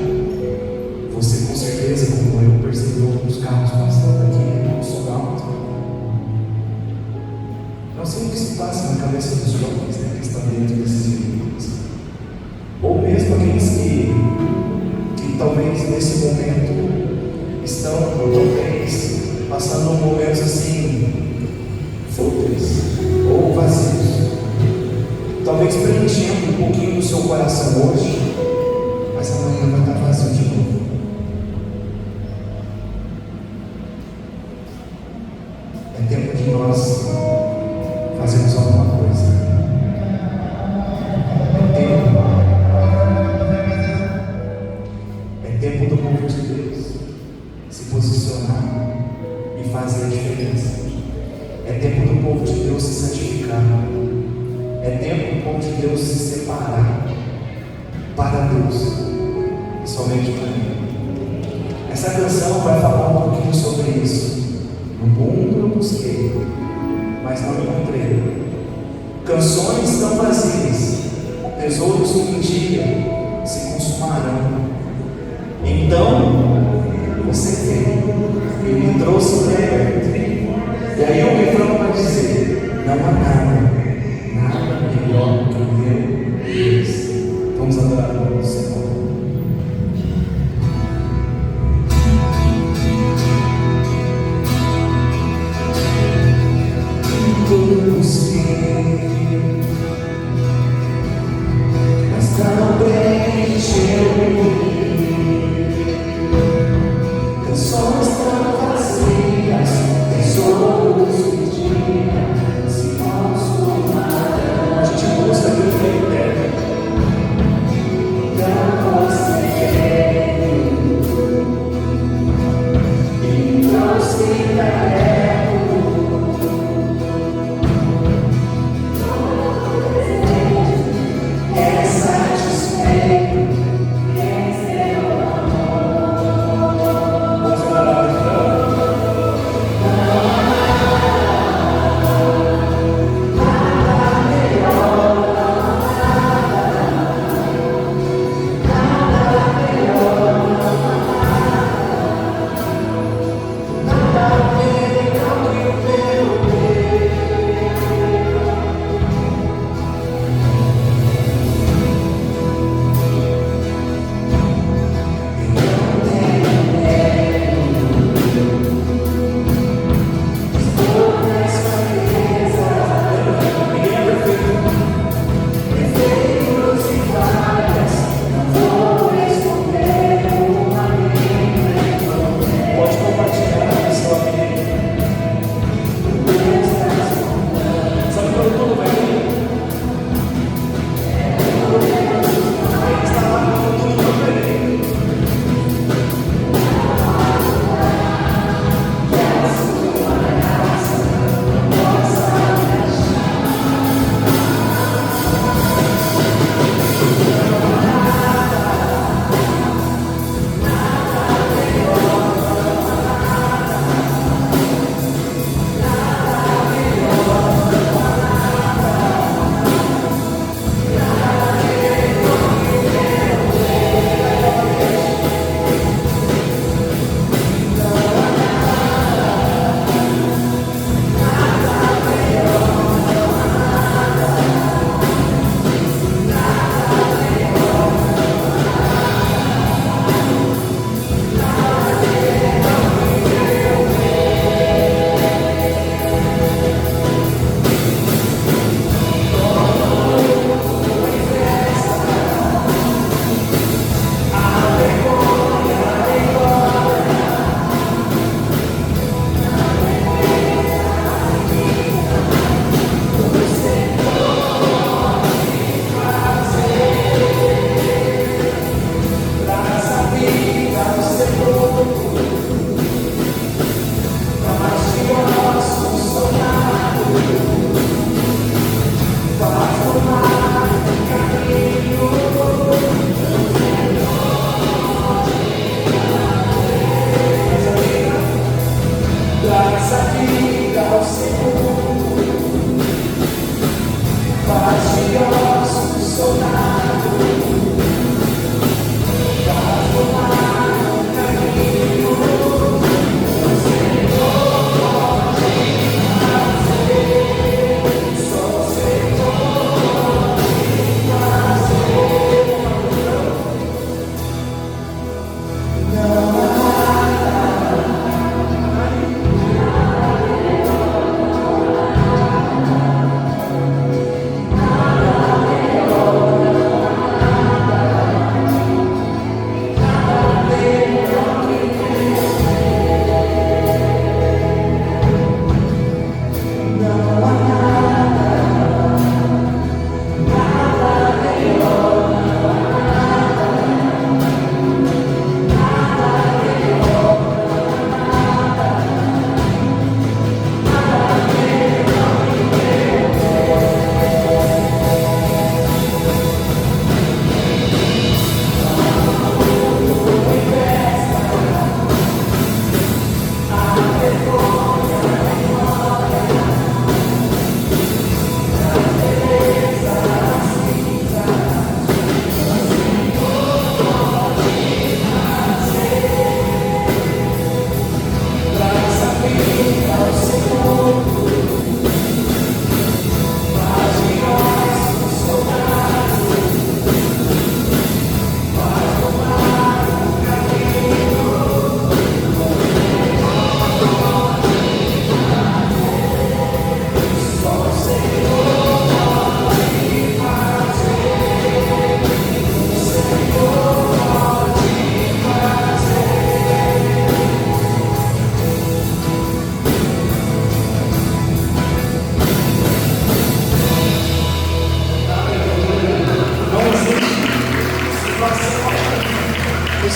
você com certeza, como eu, percebeu alguns carros passando aqui no som alto. Não sei o que se passa na cabeça dos jovens, né, que estão dentro desses veículos. Ou mesmo aqueles que talvez nesse momento estão, talvez, passando momentos assim, fúteis ou vazios. Talvez preenchendo um pouquinho do seu coração hoje, mas amanhã vai estar vazio de novo. É tempo de nós fazermos alguma coisa. É tempo do povo de Deus se posicionar e fazer a diferença. É tempo do povo de Deus se santificar. É tempo do povo de Deus se separar para Deus e somente para Ele. Essa canção vai falar um pouquinho sobre isso. No mundo eu busquei, mas não encontrei. Canções tão vazias, tesouros que um dia se consumarão. Então você veio e me trouxe perto. E aí o refrão vai dizer: não há nada melhor que o meu Deus. Vamos adorar o Senhor. Mas também encheu canções tão vazias.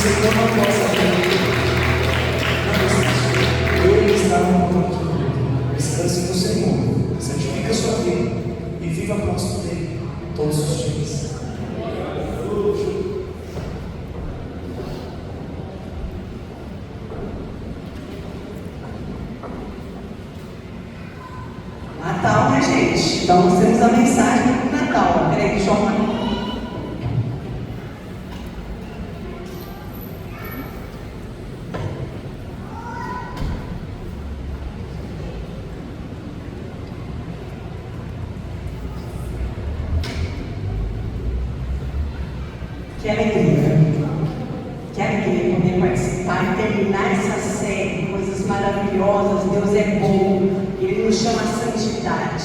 Senhor não possa ver. Ele está no controle. Descanse no Senhor. Santifique a sua vida e viva próximo dele todos os dias.
Natal, né, gente? Então nós temos a mensagem do Natal. Peraí, deixa eu arrumar. Que alegria poder participar e terminar essa série, coisas maravilhosas. Deus é bom, Ele nos chama a santidade.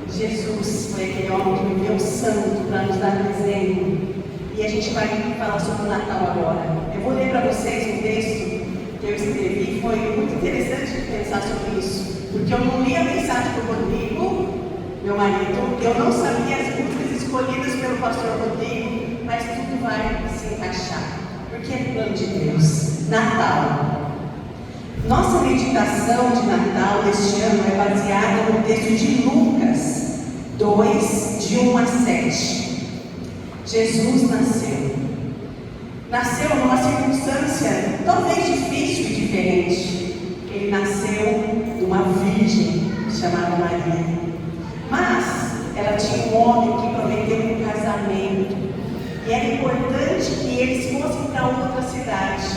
Jesus foi aquele homem que viveu santo para nos dar um exemplo. E a gente vai falar sobre o Natal agora. Eu vou ler para vocês um texto que eu escrevi. Foi muito interessante pensar sobre isso, porque eu não li a mensagem do Rodrigo, meu marido, eu não sabia as músicas escolhidas pelo pastor Rodrigo, mas tudo vai se encaixar, porque é plano de Deus. Natal. Nossa meditação de Natal deste ano é baseada no texto de Lucas 2, de 1 a 7. Jesus nasceu. Nasceu numa circunstância talvez difícil e diferente. Ele nasceu de uma virgem chamada Maria. Mas ela tinha um homem que prometeu um casamento. E era importante que eles fossem para outra cidade.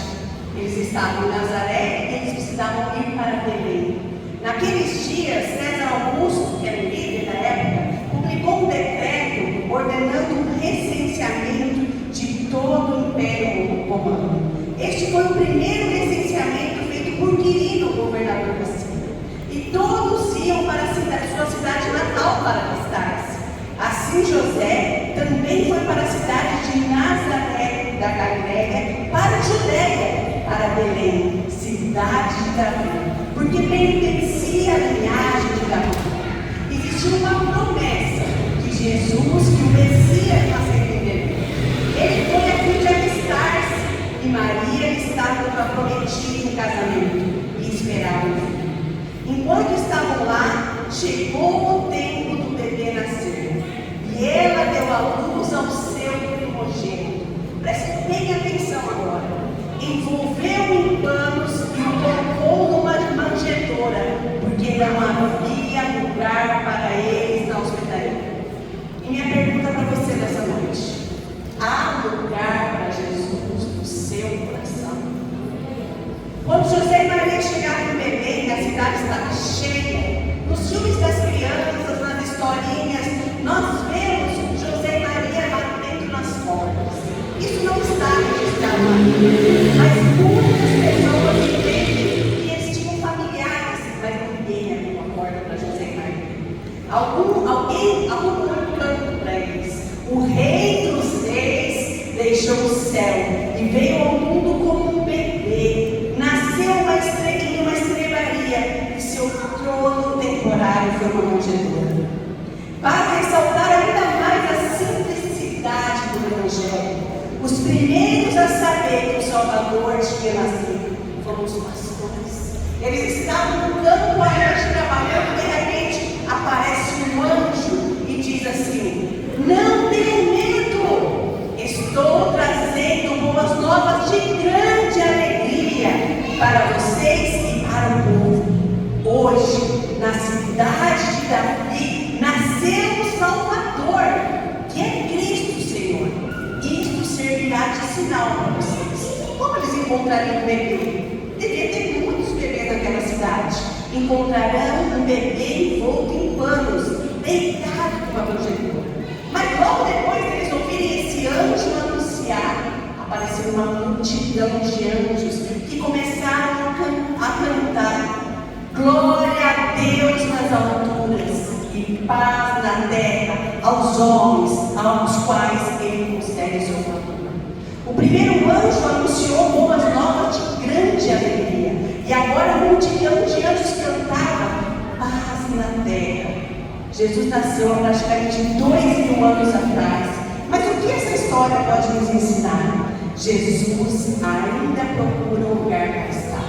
Eles estavam em Nazaré e eles precisavam ir para Belém. Naqueles dias, César Augusto, que era o líder da época, publicou um decreto ordenando um recenseamento de todo o Império Romano. Este foi o primeiro recenseamento feito por Quirino, o governador da Síria. E todos iam para a sua cidade natal para alistar-se. Assim José também foi para a cidade de Nazaré da Galiléia, para a Judéia, para Belém, cidade de Davi, porque pertencia à linhagem de Davi. Existia uma promessa de Jesus que o Messias nasceria em Belém. Ele foi a fim de alistar-se, e Maria estava prometida em casamento e esperava o filho. Enquanto estavam lá, chegou o tempo do bebê nascer, e ela deu à luz ao seu primogênito. Preste bem atenção agora. Envolveu em panos e o colocou numa manjedoura, Alguém arrumou um canto para eles. O Rei dos Reis deixou o céu e veio ao mundo como um bebê. Nasceu uma estrebaria, e seu trono temporário foi uma manjedoura. Para ressaltar ainda mais a simplicidade do Evangelho, os primeiros a saber que o Salvador tinha nascido foram os pastores. Eles estavam no campo ainda trabalhando, de repente aparece um anjo e diz assim: não tenham medo, estou trazendo boas novas de grande alegria para vocês e para o povo. Hoje, na cidade de Davi, nasceu o Salvador, que é Cristo Senhor. Isto servirá de sinal para vocês. Como eles encontrariam um bebê? Devia ter muitos bebês naquela cidade. Encontrarão um bebê envolto em panos, deitado com uma manjedoura. Mas logo depois deles ouvirem esse anjo anunciar, apareceu uma multidão de anjos que começaram a cantar: glória a Deus nas alturas e paz na terra aos homens aos quais Ele concede seu favor. O primeiro anjo anunciou boas novas de grande alegria, e agora a multidão de anjos cantava paz na terra. Jesus nasceu há praticamente 2000 anos atrás, mas o que essa história pode nos ensinar? Jesus ainda procura um lugar para estar.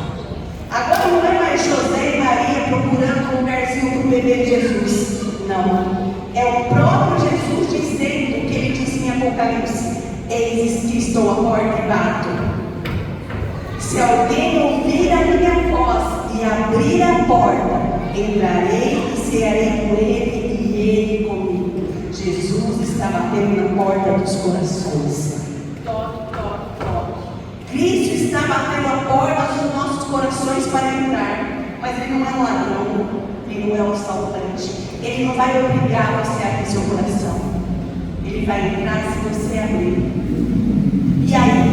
Agora não é mais José e Maria procurando um lugarzinho para o bebê de Jesus. Não. É o próprio Jesus dizendo o que ele disse em Apocalipse: eis que estou à porta e bato. Se alguém ouvir a minha voz e abrir a porta, entrarei e cearei com ele e ele comigo. Jesus está batendo na porta dos corações. Toque, toque, toque. Cristo está batendo a porta dos nossos corações para entrar. Mas Ele não é um ladrão, Ele não é um assaltante. Ele não vai obrigar você a abrir seu coração. Ele vai entrar se você abrir. E aí,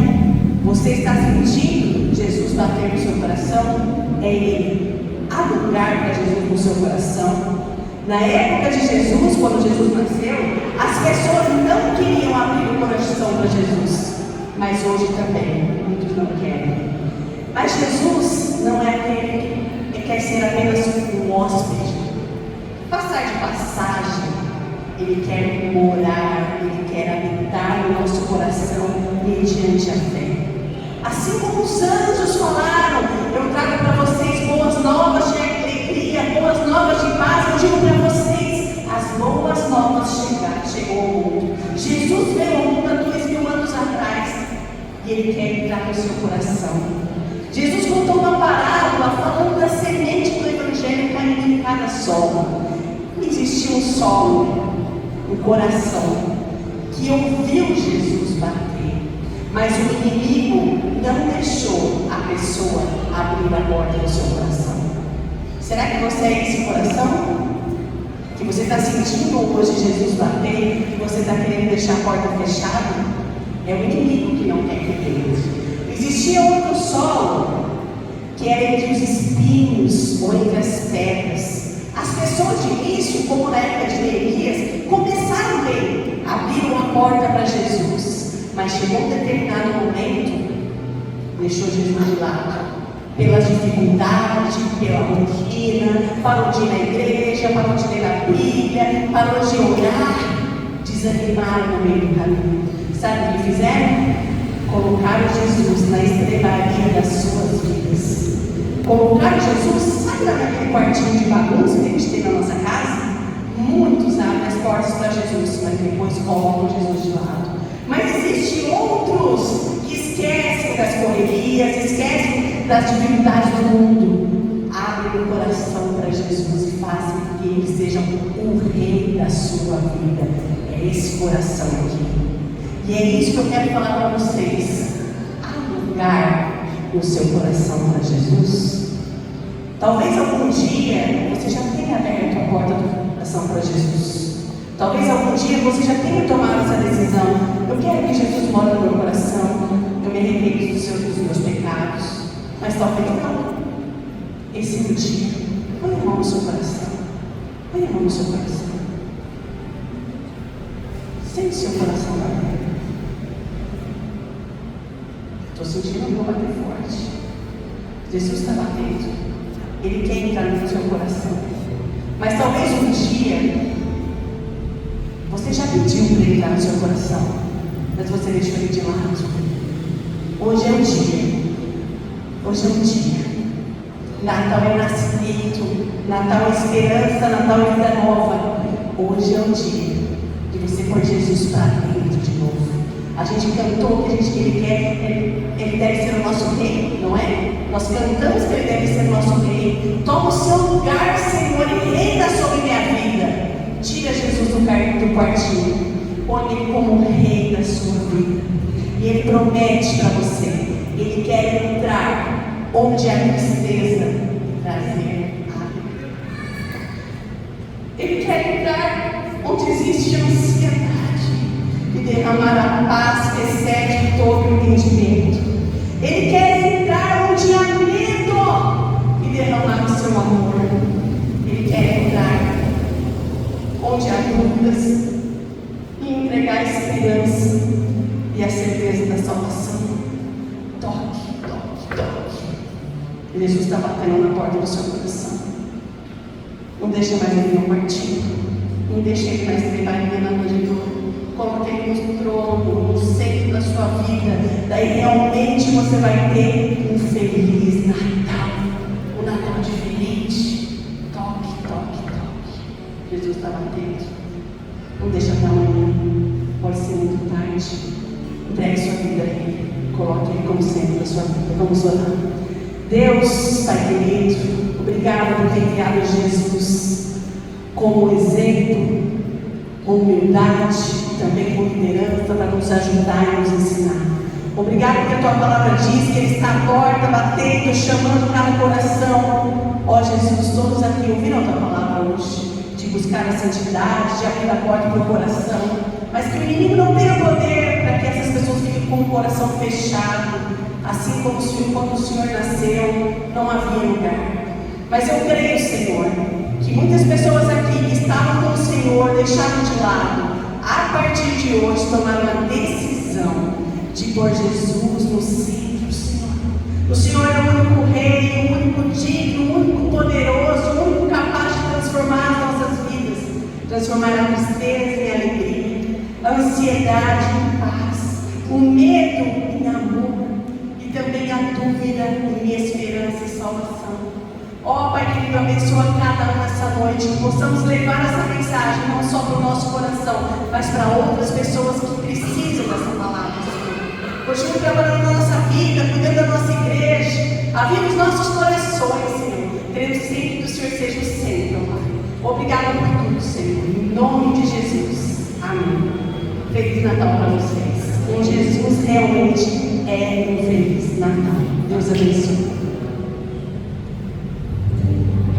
você está sentindo Jesus bater no seu coração? É Ele. Há lugar para Jesus no seu coração. Na época de Jesus, quando Jesus nasceu, as pessoas não queriam abrir o coração para Jesus. Mas hoje também, muitos não querem. Mas Jesus não é aquele que quer ser apenas um hóspede, passar de passagem. Ele quer morar, Ele quer habitar no nosso coração mediante a fé. Assim como os anjos falaram: eu trago para vocês boas novas de alegria, boas novas de paz. Eu digo para vocês, as boas novas chegou ao mundo. Jesus veio ao mundo há 2000 anos atrás e Ele quer entrar no seu coração. Jesus contou uma parábola falando da semente do Evangelho caindo em cada solo. Existia um solo, um coração, que ouviu Jesus bater, mas o inimigo não deixou a pessoa abrir a porta do seu coração. Será que você é esse coração? Que você está sentindo hoje Jesus bater e você está querendo deixar a porta fechada? É o inimigo que não quer que Deus. Existia outro solo, que era entre os espinhos ou entre as pedras. As pessoas de início, como na época de Neemias, começaram bem, abriram a porta para Jesus, mas chegou um determinado momento, deixou Jesus de lado, pela dificuldade, pela rotina, parou de ir na igreja, parou de ler a Bíblia, parou de orar, desanimaram no meio do caminho. Sabe o que fizeram? Colocaram Jesus na estrebaria das suas vidas. Colocaram Jesus, sabe naquele quartinho de bagunça que a gente tem na nossa casa? Muitos abrem as portas para Jesus, mas depois colocam Jesus de lado. Mas existem outros que esquecem das correrias, esquecem das dificuldades do mundo. Abrem o coração para Jesus e fazem que Ele seja o rei da sua vida. É esse coração aqui. E é isso que eu quero falar para vocês. Há lugar no seu coração para Jesus? Talvez algum dia você já tenha aberto a porta do coração para Jesus. Talvez algum dia você já tenha tomado essa decisão. Eu quero que Jesus more no meu coração. Eu me arrependo dos meus pecados. Mas talvez não. Esse dia, põe a mão no seu coração. Põe a mão no seu coração. Sente seu coração bater. Estou sentindo o meu bater forte. Jesus está batendo. Ele quer entrar no seu coração. Mas talvez um dia você já pediu para ele entrar no seu coração, mas você deixou ele de lado. Hoje é o dia. Hoje é o dia. Natal é nascimento, Natal é esperança, Natal é vida nova. Hoje é o dia de você pôr Jesus para dentro de novo. A gente cantou que ele deve ser o nosso rei, não é? Nós cantamos que ele deve ser o nosso rei. Toma o seu lugar, Senhor, e reina sobre minha vida. Tira Jesus do quartinho, põe ele como rei da sua vida. E ele promete para você, ele quer entrar onde há tristeza e trazer alegria. Ele quer entrar onde existe ansiedade e derramar a paz que excede todo o entendimento. Ele quer entrar onde há medo e derramar o seu amor. Ele quer entrar onde há dúvidas e entregar a esperança e a certeza da salvação. Toque, toque, toque. Jesus está batendo na porta do seu coração. Não deixa mais ele no quartinho. Não deixa ele mais treparia na corredor. Coloque ele no trono, no centro da sua vida. Daí realmente você vai ter um feliz Natal. Um Natal diferente. Toque, toque, toque. Jesus está batendo. Não deixa para amanhã. Pode ser muito tarde. Entregue sua vida a Ele. Coloque Ele como centro da sua vida. Vamos orar. Deus, Pai querido, obrigado por ter enviado Jesus como exemplo, com humildade e também com liderança para nos ajudar e nos ensinar. Obrigado porque a Tua palavra diz que Ele está à porta, batendo, chamando cada coração. Ó Jesus, todos aqui ouviram a Tua palavra hoje, de buscar a santidade, de abrir a porta para o coração, mas que o inimigo não tenha poder para que essas pessoas fiquem com o coração fechado, assim como quando o Senhor nasceu, não havia lugar. Mas eu creio, Senhor, que muitas pessoas aqui que estavam com o Senhor, deixaram de lado, a partir de hoje tomaram a decisão de pôr Jesus no centro, Senhor. O Senhor é o único Rei, o único digno, o único poderoso, o único capaz de transformar as nossas vidas, transformar a tristeza em alegria, a ansiedade em paz, o medo em amor e também a dúvida em esperança e salvação. Ó Pai querido, abençoa cada um nessa noite, que possamos levar essa mensagem não só para o nosso coração, mas para outras pessoas que precisam dessa palavra, Senhor. Continue trabalhando na nossa vida, cuidando da nossa igreja, aviva os nossos corações, Senhor. Queremos sempre que o Senhor seja o centro, Pai. Obrigada por tudo, Senhor. Em nome de Jesus. Amém. Feliz Natal para vocês. Com Jesus realmente é um feliz Natal. Deus abençoe.